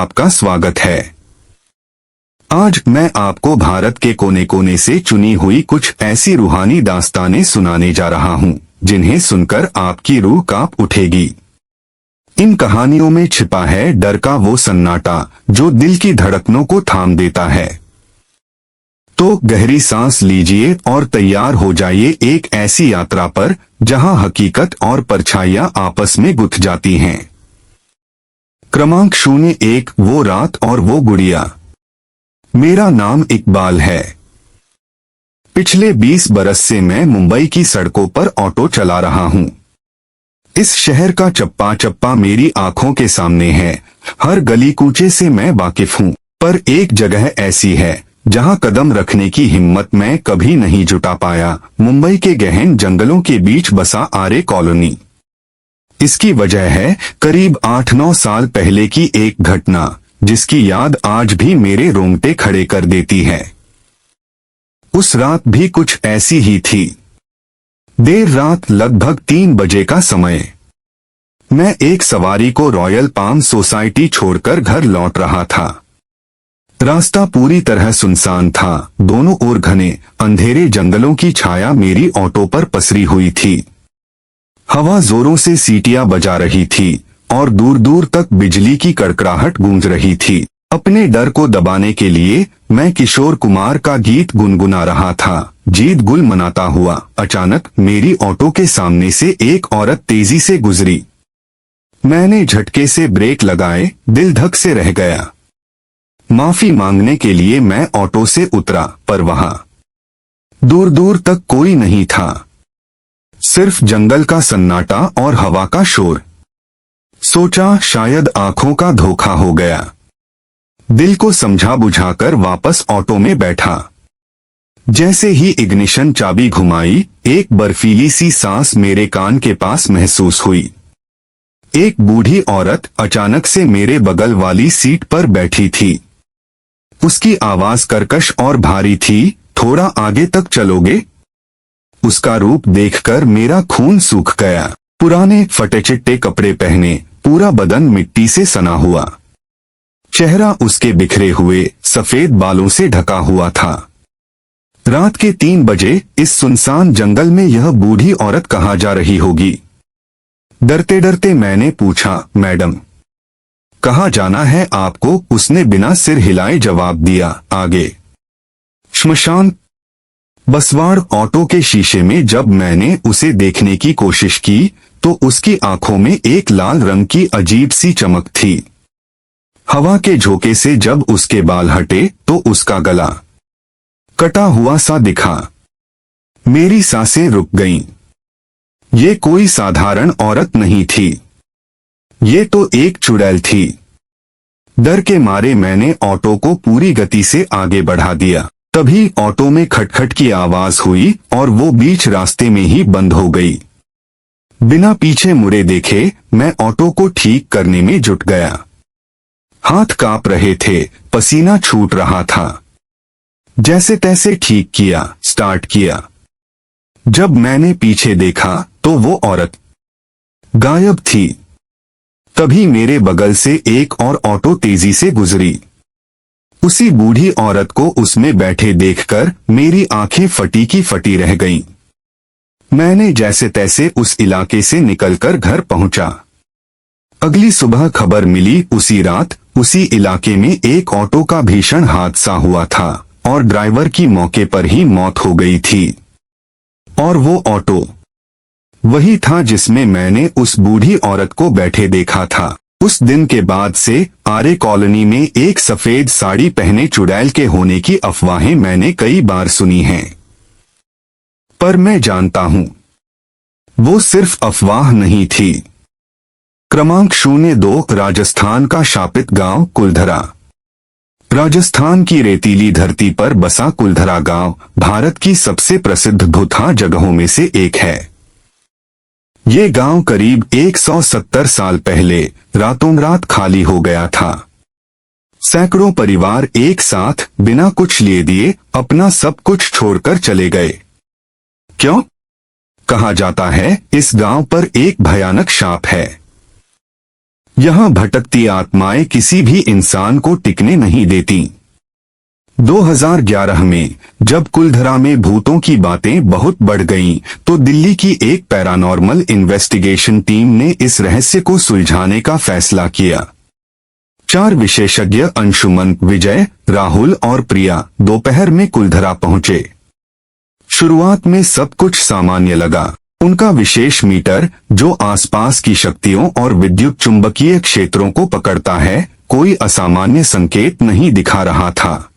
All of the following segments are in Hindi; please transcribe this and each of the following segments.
आपका स्वागत है। आज मैं आपको भारत के कोने कोने से चुनी हुई कुछ ऐसी रूहानी दास्तानें सुनाने जा रहा हूँ जिन्हें सुनकर आपकी रूह कांप उठेगी। इन कहानियों में छिपा है डर का वो सन्नाटा जो दिल की धड़कनों को थाम देता है। तो गहरी सांस लीजिए और तैयार हो जाइए एक ऐसी यात्रा पर जहां हकीकत और परछाइयां आपस में गुथ जाती हैं। क्रमांक 01, वो रात और वो गुड़िया। मेरा नाम इकबाल है। पिछले 20 बरस से मैं मुंबई की सड़कों पर ऑटो चला रहा हूँ। इस शहर का चप्पा चप्पा मेरी आंखों के सामने है। हर गली कूचे से मैं वाकिफ हूँ, पर एक जगह ऐसी है जहां कदम रखने की हिम्मत मैं कभी नहीं जुटा पाया। मुंबई के गहन जंगलों के बीच बसा आरे कॉलोनी। इसकी वजह है करीब 8-9 साल पहले की एक घटना जिसकी याद आज भी मेरे रोंगटे खड़े कर देती है। उस रात भी कुछ ऐसी ही थी। देर रात लगभग 3 बजे का समय। मैं एक सवारी को रॉयल पाम सोसाइटी छोड़कर घर लौट रहा था। रास्ता पूरी तरह सुनसान था। दोनों ओर घने अंधेरे जंगलों की छाया मेरी ऑटो पर पसरी हुई थी। हवा जोरों से सीटियां बजा रही थी और दूर दूर तक बिजली की कड़कड़ाहट गूंज रही थी। अपने डर को दबाने के लिए मैं किशोर कुमार का गीत गुनगुना रहा था, जीत गुल मनाता हुआ। अचानक मेरी ऑटो के सामने से एक औरत तेजी से गुजरी। मैंने झटके से ब्रेक लगाए, दिल धक से रह गया। माफी मांगने के लिए मैं ऑटो से उतरा, पर वहां दूर दूर तक कोई नहीं था। सिर्फ जंगल का सन्नाटा और हवा का शोर। सोचा शायद आंखों का धोखा हो गया। दिल को समझा बुझाकर वापस ऑटो में बैठा। जैसे ही इग्निशन चाबी घुमाई, एक बर्फीली सी सांस मेरे कान के पास महसूस हुई। एक बूढ़ी औरत अचानक से मेरे बगल वाली सीट पर बैठी थी। उसकी आवाज कर्कश और भारी थी, थोड़ा आगे तक चलोगे? उसका रूप देखकर मेरा खून सूख गया। पुराने फटे चिट्टे कपड़े पहने, पूरा बदन मिट्टी से सना हुआ। चेहरा उसके बिखरे हुए सफेद बालों से ढका हुआ था। रात के 3 बजे इस सुनसान जंगल में यह बूढ़ी औरत कहाँ जा रही होगी? डरते डरते मैंने पूछा, मैडम कहाँ जाना है आपको? उसने बिना सिर हिलाए जवाब दिया, आगे श्मशान। बसवाड़। ऑटो के शीशे में जब मैंने उसे देखने की कोशिश की तो उसकी आंखों में एक लाल रंग की अजीब सी चमक थी। हवा के झोंके से जब उसके बाल हटे तो उसका गला कटा हुआ सा दिखा। मेरी सांसें रुक गईं। ये कोई साधारण औरत नहीं थी, ये तो एक चुड़ैल थी। डर के मारे मैंने ऑटो को पूरी गति से आगे बढ़ा दिया। तभी ऑटो में खटखट की आवाज हुई और वो बीच रास्ते में ही बंद हो गई। बिना पीछे मुड़े देखे मैं ऑटो को ठीक करने में जुट गया। हाथ कांप रहे थे, पसीना छूट रहा था। जैसे तैसे ठीक किया, स्टार्ट किया। जब मैंने पीछे देखा तो वो औरत गायब थी। तभी मेरे बगल से एक और ऑटो तेजी से गुजरी। उसी बूढ़ी औरत को उसमें बैठे देखकर मेरी आंखें फटी की फटी रह गईं। मैंने जैसे तैसे उस इलाके से निकलकर घर पहुंचा। अगली सुबह खबर मिली, उसी रात उसी इलाके में एक ऑटो का भीषण हादसा हुआ था और ड्राइवर की मौके पर ही मौत हो गई थी। और वो ऑटो वही था जिसमें मैंने उस बूढ़ी औरत को बैठे देखा था। उस दिन के बाद से आरे कॉलोनी में एक सफेद साड़ी पहने चुड़ैल के होने की अफवाहें मैंने कई बार सुनी हैं, पर मैं जानता हूं वो सिर्फ अफवाह नहीं थी। क्रमांक 02, राजस्थान का शापित गांव कुलधरा। राजस्थान की रेतीली धरती पर बसा कुलधरा गांव भारत की सबसे प्रसिद्ध भूतहा जगहों में से एक है। ये गांव करीब 170 साल पहले रातों रात खाली हो गया था। सैकड़ों परिवार एक साथ बिना कुछ लिए दिए अपना सब कुछ छोड़कर चले गए। क्यों? कहा जाता है इस गांव पर एक भयानक शाप है। यहाँ भटकती आत्माएं किसी भी इंसान को टिकने नहीं देती। 2011 में जब कुलधरा में भूतों की बातें बहुत बढ़ गईं, तो दिल्ली की एक पैरानॉर्मल इन्वेस्टिगेशन टीम ने इस रहस्य को सुलझाने का फैसला किया। 4 विशेषज्ञ अंशुमन, विजय, राहुल और प्रिया दोपहर में कुलधरा पहुंचे। शुरुआत में सब कुछ सामान्य लगा। उनका विशेष मीटर, जो आसपास की शक्तियों और विद्युत चुंबकीय क्षेत्रों को पकड़ता है, कोई असामान्य संकेत नहीं दिखा रहा था।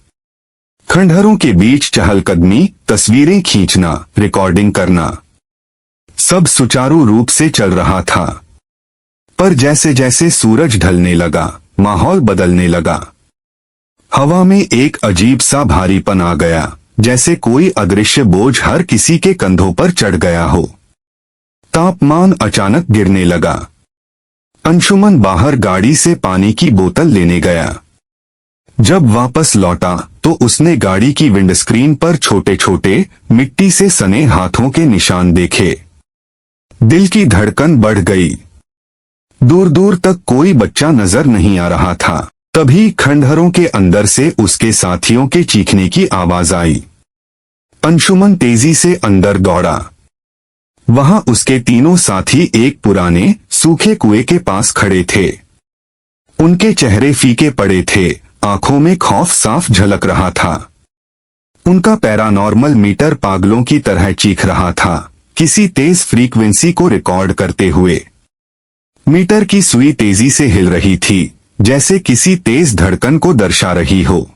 खंडहरों के बीच चहलकदमी, तस्वीरें खींचना, रिकॉर्डिंग करना, सब सुचारू रूप से चल रहा था। पर जैसे जैसे सूरज ढलने लगा, माहौल बदलने लगा। हवा में एक अजीब सा भारीपन आ गया, जैसे कोई अदृश्य बोझ हर किसी के कंधों पर चढ़ गया हो। तापमान अचानक गिरने लगा। अंशुमन बाहर गाड़ी से पानी की बोतल लेने गया। जब वापस लौटा तो उसने गाड़ी की विंडस्क्रीन पर छोटे छोटे मिट्टी से सने हाथों के निशान देखे। दिल की धड़कन बढ़ गई। दूर दूर तक कोई बच्चा नजर नहीं आ रहा था। तभी खंडहरों के अंदर से उसके साथियों के चीखने की आवाज आई। अंशुमन तेजी से अंदर दौड़ा। वहां उसके तीनों साथी एक पुराने सूखे कुएं के पास खड़े थे। उनके चेहरे फीके पड़े थे, आंखों में खौफ साफ झलक रहा था। उनका पैरानॉर्मल मीटर पागलों की तरह चीख रहा था, किसी तेज फ्रीक्वेंसी को रिकॉर्ड करते हुए। मीटर की सुई तेजी से हिल रही थी, जैसे किसी तेज धड़कन को दर्शा रही हो।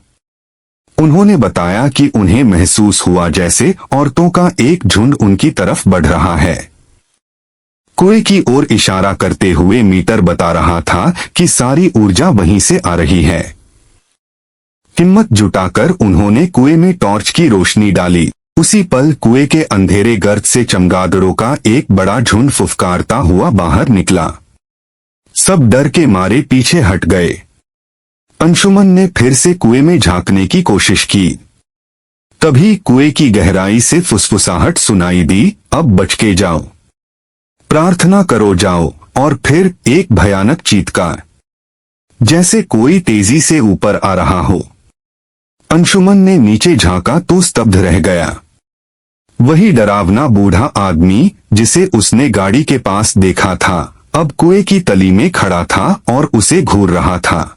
उन्होंने बताया कि उन्हें महसूस हुआ जैसे औरतों का एक झुंड उनकी तरफ बढ़ रहा है। कुएं की ओर इशारा करते हुए मीटर बता रहा था कि सारी ऊर्जा वहीं से आ रही है। हिम्मत जुटाकर उन्होंने कुएं में टॉर्च की रोशनी डाली। उसी पल कुएं के अंधेरे गर्त से चमगादड़ों का एक बड़ा झुंड फुफकारता हुआ बाहर निकला। सब डर के मारे पीछे हट गए। अंशुमन ने फिर से कुएं में झांकने की कोशिश की। तभी कुएं की गहराई से फुसफुसाहट सुनाई दी, अब बच के जाओ, प्रार्थना करो जाओ। और फिर एक भयानक चीत्कार, जैसे कोई तेजी से ऊपर आ रहा हो। अंशुमन ने नीचे झांका तो स्तब्ध रह गया। वही डरावना बूढ़ा आदमी जिसे उसने गाड़ी के पास देखा था, अब कुएं की तली में खड़ा था और उसे घूर रहा था।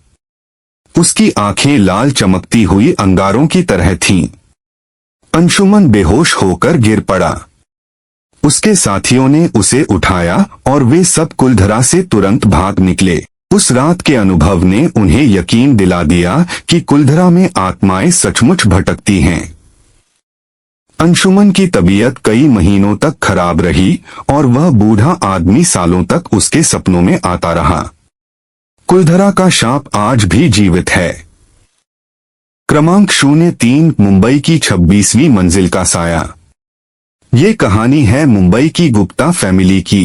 उसकी आंखें लाल चमकती हुई अंगारों की तरह थीं। अंशुमन बेहोश होकर गिर पड़ा। उसके साथियों ने उसे उठाया और वे सब कुलधरा से तुरंत भाग निकले। उस रात के अनुभव ने उन्हें यकीन दिला दिया कि कुलधरा में आत्माएं सचमुच भटकती हैं। अंशुमन की तबीयत कई महीनों तक खराब रही और वह बूढ़ा आदमी सालों तक उसके सपनों में आता रहा। कुलधरा का शाप आज भी जीवित है। क्रमांक 03, मुंबई की 26वीं मंजिल का साया। ये कहानी है मुंबई की गुप्ता फैमिली की।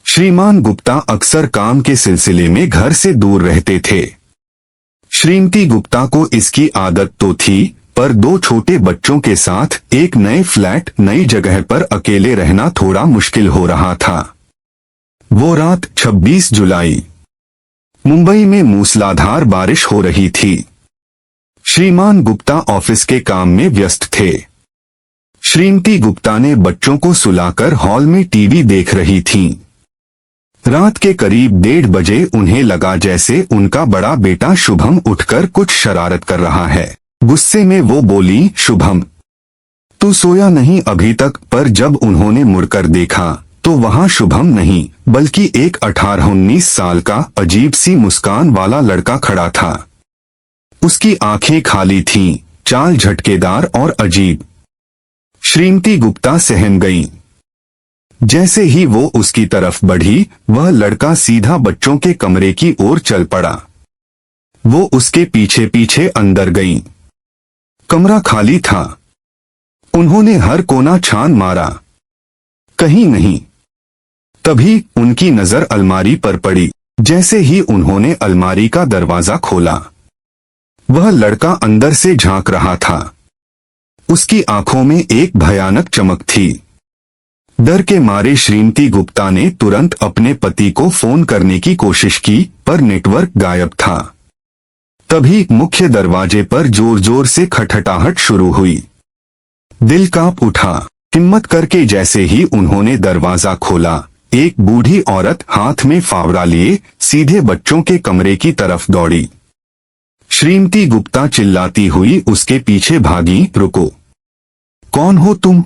श्रीमान गुप्ता अक्सर काम के सिलसिले में घर से दूर रहते थे। श्रीमती गुप्ता को इसकी आदत तो थी, पर 2 छोटे बच्चों के साथ एक नए फ्लैट, नई जगह पर अकेले रहना थोड़ा मुश्किल हो रहा था। वो रात 26 जुलाई। मुंबई में मूसलाधार बारिश हो रही थी। श्रीमान गुप्ता ऑफिस के काम में व्यस्त थे। श्रीमती गुप्ता ने बच्चों को सुलाकर हॉल में टीवी देख रही थीं। रात के करीब 1:30 बजे उन्हें लगा जैसे उनका बड़ा बेटा शुभम उठकर कुछ शरारत कर रहा है। गुस्से में वो बोली, शुभम, तू सोया नहीं अभी तक? पर जब उन्होंने मुड़कर देखा तो वहां शुभम नहीं, बल्कि एक 18-19 साल का अजीब सी मुस्कान वाला लड़का खड़ा था। उसकी आंखें खाली थीं, चाल झटकेदार और अजीब। श्रीमती गुप्ता सहम गईं। जैसे ही वो उसकी तरफ बढ़ी, वह लड़का सीधा बच्चों के कमरे की ओर चल पड़ा। वो उसके पीछे पीछे अंदर गईं। कमरा खाली था। उन्होंने हर कोना छान मारा, कहीं नहीं। तभी उनकी नजर अलमारी पर पड़ी। जैसे ही उन्होंने अलमारी का दरवाजा खोला, वह लड़का अंदर से झांक रहा था। उसकी आंखों में एक भयानक चमक थी। डर के मारे श्रीमती गुप्ता ने तुरंत अपने पति को फोन करने की कोशिश की, पर नेटवर्क गायब था। तभी मुख्य दरवाजे पर जोर जोर से खटखटाहट शुरू हुई। दिल कांप उठा। हिम्मत करके जैसे ही उन्होंने दरवाजा खोला, एक बूढ़ी औरत हाथ में फावड़ा लिए सीधे बच्चों के कमरे की तरफ दौड़ी। श्रीमती गुप्ता चिल्लाती हुई उसके पीछे भागी। रुको, कौन हो तुम?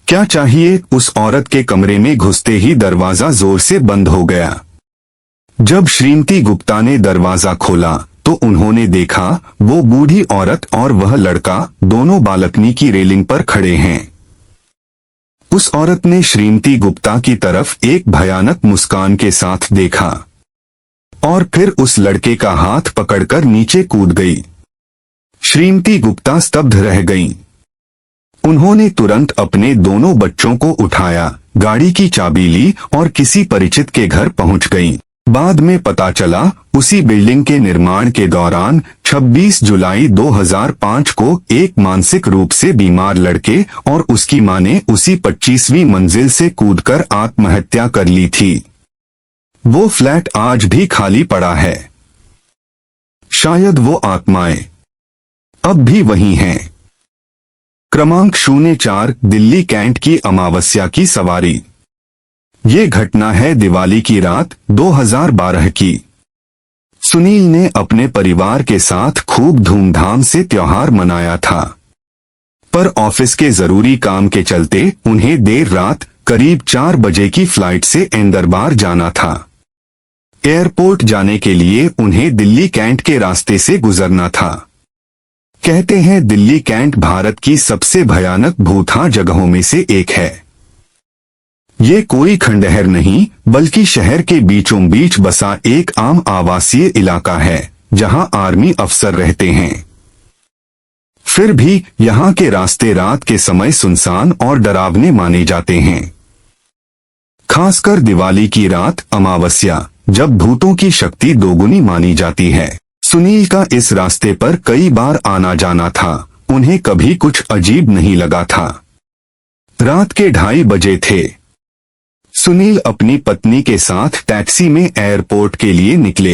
क्या चाहिए? उस औरत के कमरे में घुसते ही दरवाजा जोर से बंद हो गया। जब श्रीमती गुप्ता ने दरवाजा खोला तो उन्होंने देखा वो बूढ़ी औरत और वह लड़का दोनों बालकनी की रेलिंग पर खड़े हैं। उस औरत ने श्रीमती गुप्ता की तरफ एक भयानक मुस्कान के साथ देखा और फिर उस लड़के का हाथ पकड़कर नीचे कूद गई। श्रीमती गुप्ता स्तब्ध रह गईं। उन्होंने तुरंत अपने दोनों बच्चों को उठाया, गाड़ी की चाबी ली और किसी परिचित के घर पहुंच गईं। बाद में पता चला उसी बिल्डिंग के निर्माण के दौरान 26 जुलाई 2005 को एक मानसिक रूप से बीमार लड़के और उसकी मां ने उसी 25वीं मंजिल से कूदकर आत्महत्या कर ली थी। वो फ्लैट आज भी खाली पड़ा है। शायद वो आत्माएं अब भी वही हैं। क्रमांक 04, दिल्ली कैंट की अमावस्या की सवारी। ये घटना है दिवाली की रात 2012 की। सुनील ने अपने परिवार के साथ खूब धूमधाम से त्योहार मनाया था, पर ऑफिस के जरूरी काम के चलते उन्हें देर रात करीब 4 बजे की फ्लाइट से इंदरबार जाना था। एयरपोर्ट जाने के लिए उन्हें दिल्ली कैंट के रास्ते से गुजरना था। कहते हैं दिल्ली कैंट भारत की सबसे भयानक भूतहा जगहों में से एक है। ये कोई खंडहर नहीं, बल्कि शहर के बीचों बीच बसा एक आम आवासीय इलाका है जहां आर्मी अफसर रहते हैं। फिर भी यहाँ के रास्ते रात के समय सुनसान और डरावने माने जाते हैं। खासकर दिवाली की रात अमावस्या, जब भूतों की शक्ति दोगुनी मानी जाती है। सुनील का इस रास्ते पर कई बार आना जाना था। उन्हें कभी कुछ अजीब नहीं लगा था। रात के 2:30 बजे थे। सुनील अपनी पत्नी के साथ टैक्सी में एयरपोर्ट के लिए निकले।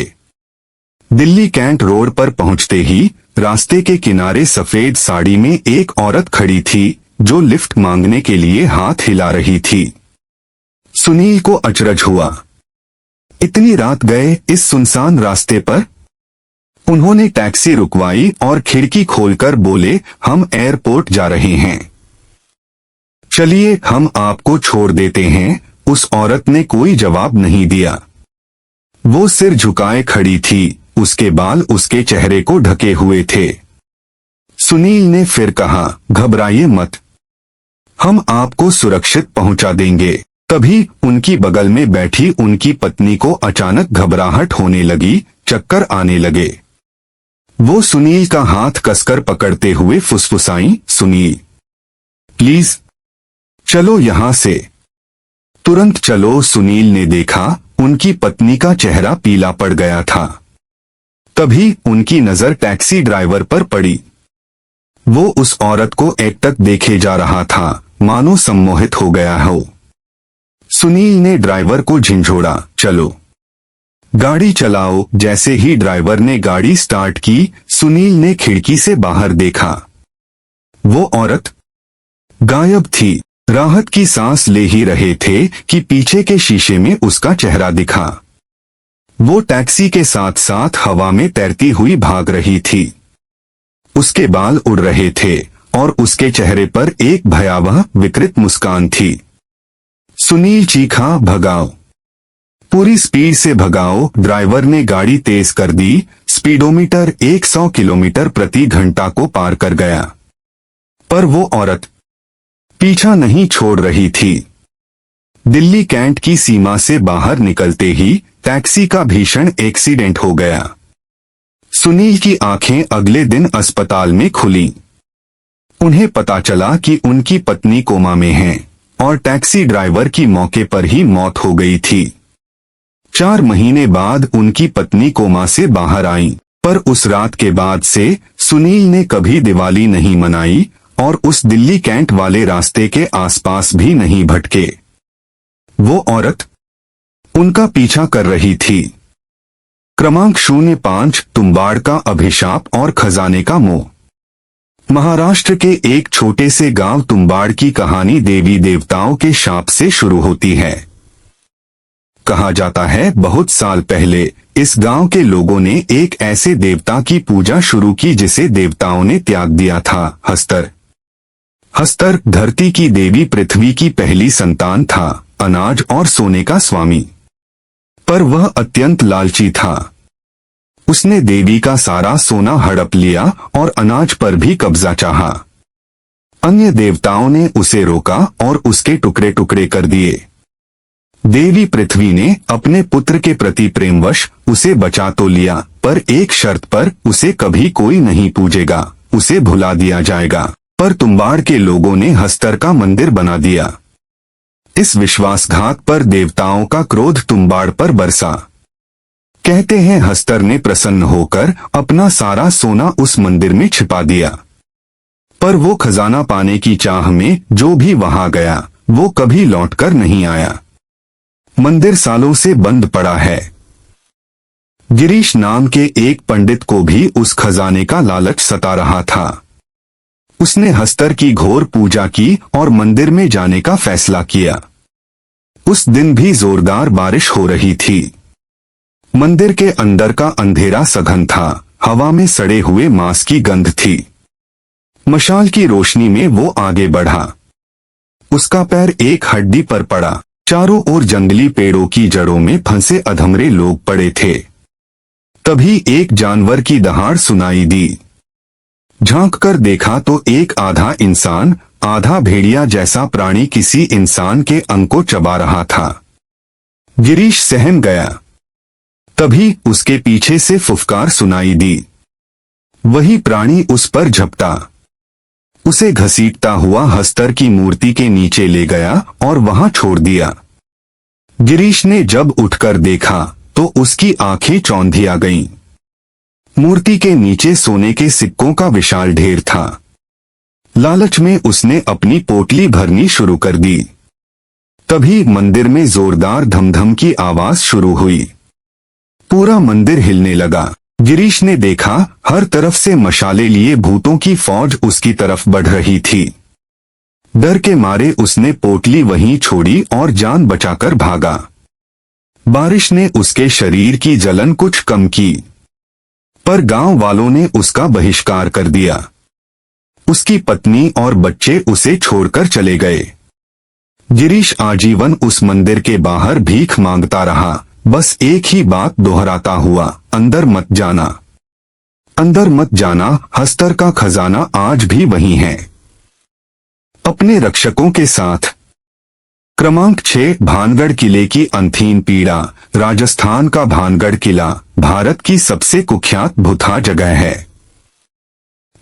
दिल्ली कैंट रोड पर पहुंचते ही रास्ते के किनारे सफेद साड़ी में एक औरत खड़ी थी जो लिफ्ट मांगने के लिए हाथ हिला रही थी। सुनील को अचरज हुआ, इतनी रात गए इस सुनसान रास्ते पर। उन्होंने टैक्सी रुकवाई और खिड़की खोलकर बोले, हम एयरपोर्ट जा रहे हैं, चलिए हम आपको छोड़ देते हैं। उस औरत ने कोई जवाब नहीं दिया। वो सिर झुकाए खड़ी थी, उसके बाल उसके चेहरे को ढके हुए थे। सुनील ने फिर कहा, घबराइए मत, हम आपको सुरक्षित पहुंचा देंगे। तभी उनकी बगल में बैठी उनकी पत्नी को अचानक घबराहट होने लगी, चक्कर आने लगे। वो सुनील का हाथ कसकर पकड़ते हुए फुसफुसाई, सुनील प्लीज चलो यहां से, तुरंत चलो। सुनील ने देखा उनकी पत्नी का चेहरा पीला पड़ गया था। तभी उनकी नजर टैक्सी ड्राइवर पर पड़ी। वो उस औरत को एकटक देखे जा रहा था, मानो सम्मोहित हो गया हो। सुनील ने ड्राइवर को झिंझोड़ा, चलो गाड़ी चलाओ। जैसे ही ड्राइवर ने गाड़ी स्टार्ट की, सुनील ने खिड़की से बाहर देखा। वो औरत गायब थी। राहत की सांस ले ही रहे थे कि पीछे के शीशे में उसका चेहरा दिखा। वो टैक्सी के साथ साथ हवा में तैरती हुई भाग रही थी। उसके बाल उड़ रहे थे और उसके चेहरे पर एक भयावह विकृत मुस्कान थी। सुनील चीखा, भगाओ, पूरी स्पीड से भगाओ। ड्राइवर ने गाड़ी तेज कर दी। स्पीडोमीटर 100 किलोमीटर प्रति घंटा को पार कर गया, पर वो औरत पीछा नहीं छोड़ रही थी। दिल्ली कैंट की सीमा से बाहर निकलते ही टैक्सी का भीषण एक्सीडेंट हो गया। सुनील की आंखें अगले दिन अस्पताल में खुली। उन्हें पता चला कि उनकी पत्नी कोमा में है और टैक्सी ड्राइवर की मौके पर ही मौत हो गई थी। 4 महीने बाद उनकी पत्नी कोमा से बाहर आई, पर उस रात के बाद से सुनील ने कभी दिवाली नहीं मनाई और उस दिल्ली कैंट वाले रास्ते के आसपास भी नहीं भटके। वो औरत उनका पीछा कर रही थी। क्रमांक 05 तुम्बाड़ का अभिशाप और खजाने का मोह। महाराष्ट्र के एक छोटे से गांव तुम्बाड़ की कहानी देवी देवताओं के शाप से शुरू होती है। कहा जाता है बहुत साल पहले इस गांव के लोगों ने एक ऐसे देवता की पूजा शुरू की जिसे देवताओं ने त्याग दिया था, हस्तर। हस्तर धरती की देवी पृथ्वी की पहली संतान था, अनाज और सोने का स्वामी। पर वह अत्यंत लालची था। उसने देवी का सारा सोना हड़प लिया और अनाज पर भी कब्जा चाहा। अन्य देवताओं ने उसे रोका और उसके टुकड़े टुकड़े कर दिए। देवी पृथ्वी ने अपने पुत्र के प्रति प्रेमवश उसे बचा तो लिया, पर एक शर्त पर, उसे कभी कोई नहीं पूजेगा, उसे भुला दिया जाएगा। पर तुम्बाड़ के लोगों ने हस्तर का मंदिर बना दिया। इस विश्वासघात पर देवताओं का क्रोध तुम्बाड़ पर बरसा। कहते हैं हस्तर ने प्रसन्न होकर अपना सारा सोना उस मंदिर में छिपा दिया। पर वो खजाना पाने की चाह में जो भी वहां गया वो कभी लौटकर नहीं आया। मंदिर सालों से बंद पड़ा है। गिरीश नाम के एक पंडित को भी उस खजाने का लालच सता रहा था। उसने हस्तर की घोर पूजा की और मंदिर में जाने का फैसला किया। उस दिन भी जोरदार बारिश हो रही थी। मंदिर के अंदर का अंधेरा सघन था, हवा में सड़े हुए मांस की गंध थी। मशाल की रोशनी में वो आगे बढ़ा। उसका पैर एक हड्डी पर पड़ा। चारों ओर जंगली पेड़ों की जड़ों में फंसे अधमरे लोग पड़े थे। तभी एक जानवर की दहाड़ सुनाई दी। झांक कर देखा तो एक आधा इंसान आधा भेड़िया जैसा प्राणी किसी इंसान के अंग को चबा रहा था। गिरीश सहम गया। तभी उसके पीछे से फुफकार सुनाई दी। वही प्राणी उस पर झपटा। उसे घसीटता हुआ हस्तर की मूर्ति के नीचे ले गया और वहां छोड़ दिया। गिरीश ने जब उठकर देखा तो उसकी आंखें चौंधिया गईं। मूर्ति के नीचे सोने के सिक्कों का विशाल ढेर था। लालच में उसने अपनी पोटली भरनी शुरू कर दी। तभी मंदिर में जोरदार धमधम की आवाज शुरू हुई। पूरा मंदिर हिलने लगा। गिरीश ने देखा हर तरफ से मशाले लिए भूतों की फौज उसकी तरफ बढ़ रही थी। डर के मारे उसने पोटली वहीं छोड़ी और जान बचाकर भागा। बारिश ने उसके शरीर की जलन कुछ कम की, पर गांव वालों ने उसका बहिष्कार कर दिया। उसकी पत्नी और बच्चे उसे छोड़कर चले गए। गिरीश आजीवन उस मंदिर के बाहर भीख मांगता रहा, बस एक ही बात दोहराता हुआ, अंदर मत जाना, अंदर मत जाना। हस्तर का खजाना आज भी वही है, अपने रक्षकों के साथ। क्रमांक 6 भानगढ़ किले की अंथीन पीड़ा। राजस्थान का भानगढ़ किला भारत की सबसे कुख्यात भुता जगह है।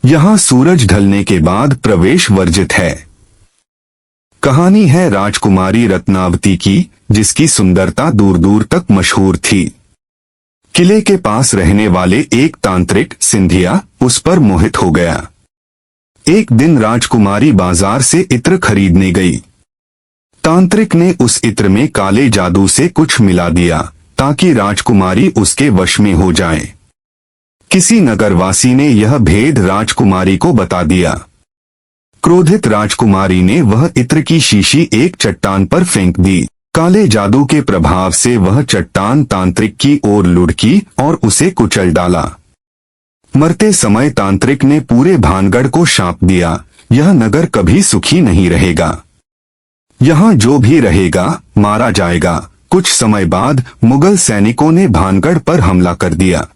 यहाँ सूरज ढलने के बाद प्रवेश वर्जित है। कहानी है राजकुमारी रत्नावती की, जिसकी सुंदरता दूर दूर तक मशहूर थी। किले के पास रहने वाले एक तांत्रिक सिंधिया उस पर मोहित हो गया। एक दिन राजकुमारी बाजार से इत्र खरीदने गई। तांत्रिक ने उस इत्र में काले जादू से कुछ मिला दिया ताकि राजकुमारी उसके वश में हो जाए। किसी नगरवासी ने यह भेद राजकुमारी को बता दिया। क्रोधित राजकुमारी ने वह इत्र की शीशी एक चट्टान पर फेंक दी। काले जादू के प्रभाव से वह चट्टान तांत्रिक की ओर लुढ़की और उसे कुचल डाला। मरते समय तांत्रिक ने पूरे भानगढ़ को शाप दिया, यह नगर कभी सुखी नहीं रहेगा। यहाँ जो भी रहेगा मारा जाएगा। कुछ समय बाद मुगल सैनिकों ने भानगढ़ पर हमला कर दिया।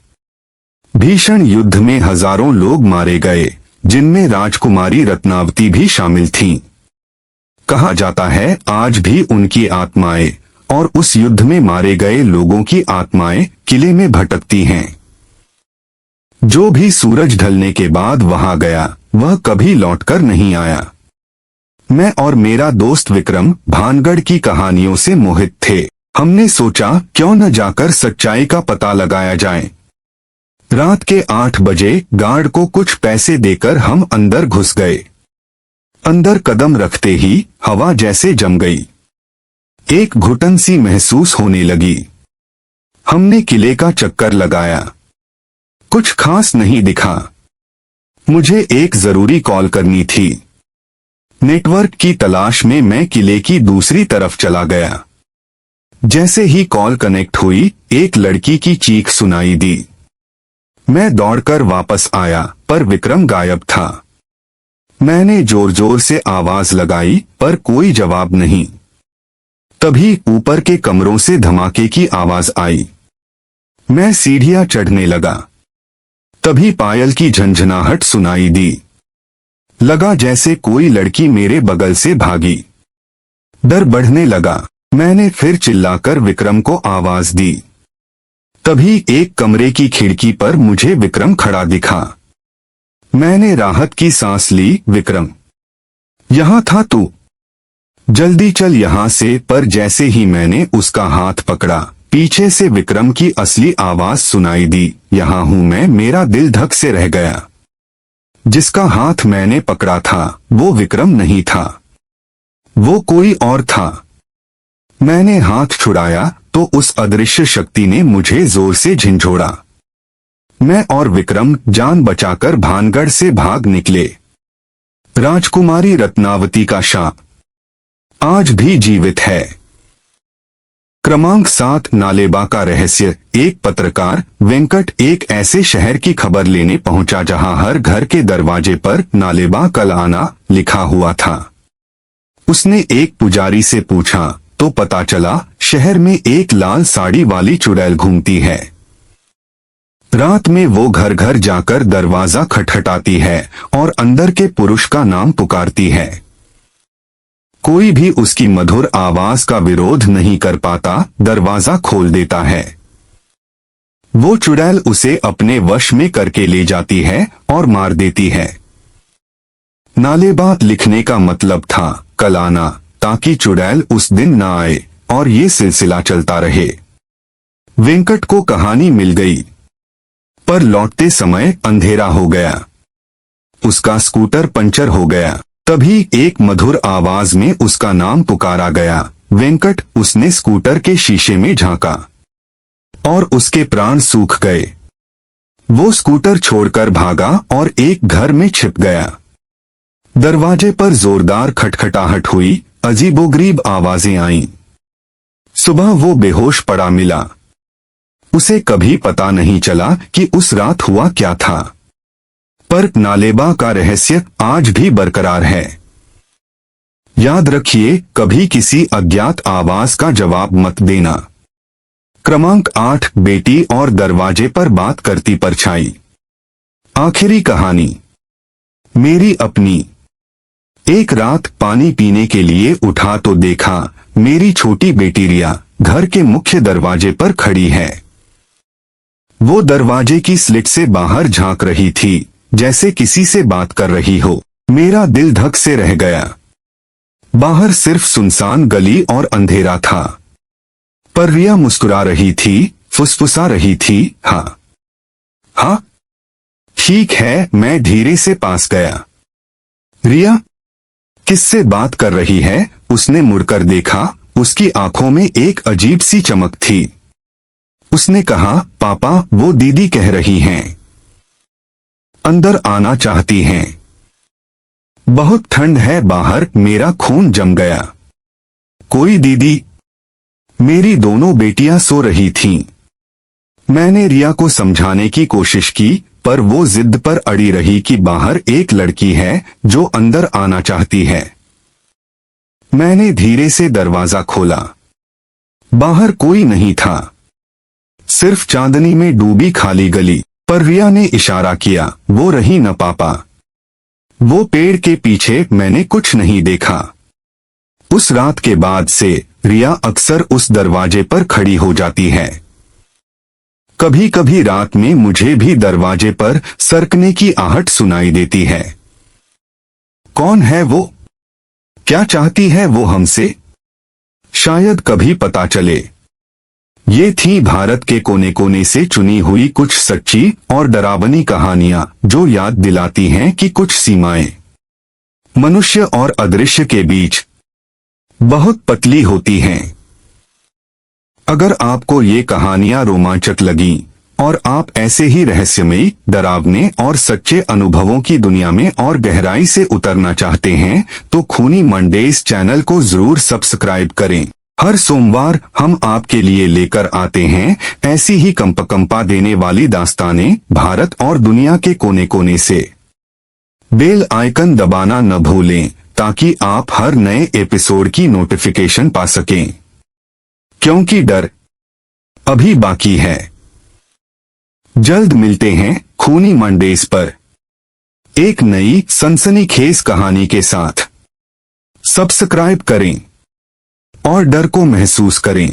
भीषण युद्ध में हजारों लोग मारे गए, जिनमें राजकुमारी रत्नावती भी शामिल थीं। कहा जाता है आज भी उनकी आत्माएं और उस युद्ध में मारे गए लोगों की आत्माएं किले में भटकती हैं। जो भी सूरज ढलने के बाद वहां गया वह कभी लौटकर नहीं आया। मैं और मेरा दोस्त विक्रम भानगढ़ की कहानियों से मोहित थे। हमने सोचा क्यों न जाकर सच्चाई का पता लगाया जाए। रात के 8 बजे गार्ड को कुछ पैसे देकर हम अंदर घुस गए। अंदर कदम रखते ही हवा जैसे जम गई। एक घुटन सी महसूस होने लगी। हमने किले का चक्कर लगाया, कुछ खास नहीं दिखा। मुझे एक जरूरी कॉल करनी थी। नेटवर्क की तलाश में मैं किले की दूसरी तरफ चला गया। जैसे ही कॉल कनेक्ट हुई, एक लड़की की चीख सुनाई दी। मैं दौड़कर वापस आया, पर विक्रम गायब था। मैंने जोर जोर से आवाज लगाई, पर कोई जवाब नहीं। तभी ऊपर के कमरों से धमाके की आवाज आई। मैं सीढ़ियां चढ़ने लगा। तभी पायल की झंझनाहट सुनाई दी। लगा जैसे कोई लड़की मेरे बगल से भागी। डर बढ़ने लगा। मैंने फिर चिल्लाकर विक्रम को आवाज दी। तभी एक कमरे की खिड़की पर मुझे विक्रम खड़ा दिखा। मैंने राहत की सांस ली। विक्रम, यहां था तू? जल्दी चल यहां से। पर जैसे ही मैंने उसका हाथ पकड़ा, पीछे से विक्रम की असली आवाज सुनाई दी। यहां हूं मैं। मेरा दिल धक से रह गया। जिसका हाथ मैंने पकड़ा था वो विक्रम नहीं था, वो कोई और था। मैंने हाथ छुड़ाया तो उस अदृश्य शक्ति ने मुझे जोर से झिंझोड़ा। मैं और विक्रम जान बचाकर भानगढ़ से भाग निकले। राजकुमारी रत्नावती का शाप आज भी जीवित है। क्रमांक 7 नालेबा का रहस्य। एक पत्रकार वेंकट एक ऐसे शहर की खबर लेने पहुंचा जहां हर घर के दरवाजे पर नालेबा कल आना लिखा हुआ था। उसने एक पुजारी से पूछा तो पता चला शहर में एक लाल साड़ी वाली चुड़ैल घूमती है। रात में वो घर घर जाकर दरवाजा खटखटाती है और अंदर के पुरुष का नाम पुकारती है। कोई भी उसकी मधुर आवाज का विरोध नहीं कर पाता, दरवाजा खोल देता है। वो चुड़ैल उसे अपने वश में करके ले जाती है और मार देती है। नालेबा लिखने का मतलब था कल आना, ताकि चुड़ैल उस दिन न आए और ये सिलसिला चलता रहे। वेंकट को कहानी मिल गई, पर लौटते समय अंधेरा हो गया। उसका स्कूटर पंचर हो गया। तभी एक मधुर आवाज में उसका नाम पुकारा गया, वेंकट। उसने स्कूटर के शीशे में झांका और उसके प्राण सूख गए। वो स्कूटर छोड़कर भागा और एक घर में छिप गया। दरवाजे पर जोरदार खटखटाहट हुई, अजीबोगरीब आवाजें आईं। सुबह वो बेहोश पड़ा मिला। उसे कभी पता नहीं चला कि उस रात हुआ क्या था। पर नालेबा का रहस्य आज भी बरकरार है। याद रखिए, कभी किसी अज्ञात आवाज का जवाब मत देना। क्रमांक 8 बेटी और दरवाजे पर बात करती परछाई। आखिरी कहानी। मेरी अपनी। एक रात पानी पीने के लिए उठा तो देखा मेरी छोटी बेटी रिया घर के मुख्य दरवाजे पर खड़ी है। वो दरवाजे की स्लिट से बाहर झांक रही थी, जैसे किसी से बात कर रही हो। मेरा दिल धक से रह गया। बाहर सिर्फ सुनसान गली और अंधेरा था, पर रिया मुस्कुरा रही थी, फुसफुसा रही थी, हाँ हाँ ठीक है। मैं धीरे से पास गया। रिया किससे बात कर रही है? उसने मुड़कर देखा। उसकी आंखों में एक अजीब सी चमक थी। उसने कहा, पापा, वो दीदी कह रही हैं, अंदर आना चाहती हैं। बहुत ठंड है बाहर। मेरा खून जम गया। कोई दीदी? मेरी दोनों बेटियां सो रही थीं। मैंने रिया को समझाने की कोशिश की, पर वो जिद पर अड़ी रही कि बाहर एक लड़की है जो अंदर आना चाहती है। मैंने धीरे से दरवाजा खोला। बाहर कोई नहीं था, सिर्फ चांदनी में डूबी खाली गली। पर रिया ने इशारा किया। वो रही न पापा। वो पेड़ के पीछे। मैंने कुछ नहीं देखा। उस रात के बाद से रिया अक्सर उस दरवाजे पर खड़ी हो जाती है। कभी कभी रात में मुझे भी दरवाजे पर सरकने की आहट सुनाई देती है। कौन है वो? क्या चाहती है वो हमसे? शायद कभी पता चले। ये थी भारत के कोने कोने से चुनी हुई कुछ सच्ची और डरावनी कहानियां, जो याद दिलाती हैं कि कुछ सीमाएं मनुष्य और अदृश्य के बीच बहुत पतली होती हैं। अगर आपको ये कहानियां रोमांचक लगी और आप ऐसे ही रहस्यमयी, डरावने और सच्चे अनुभवों की दुनिया में और गहराई से उतरना चाहते हैं, तो खूनी मंडेज चैनल को जरूर सब्सक्राइब करें। हर सोमवार हम आपके लिए लेकर आते हैं ऐसी ही कंपकंपा देने वाली दास्तानें भारत और दुनिया के कोने कोने से। बेल आइकन दबाना न भूलें ताकि आप हर नए एपिसोड की नोटिफिकेशन पा सकें, क्योंकि डर अभी बाकी है। जल्द मिलते हैं खूनी मंडेज पर एक नई सनसनीखेज कहानी के साथ। सब्सक्राइब करें और डर को महसूस करें।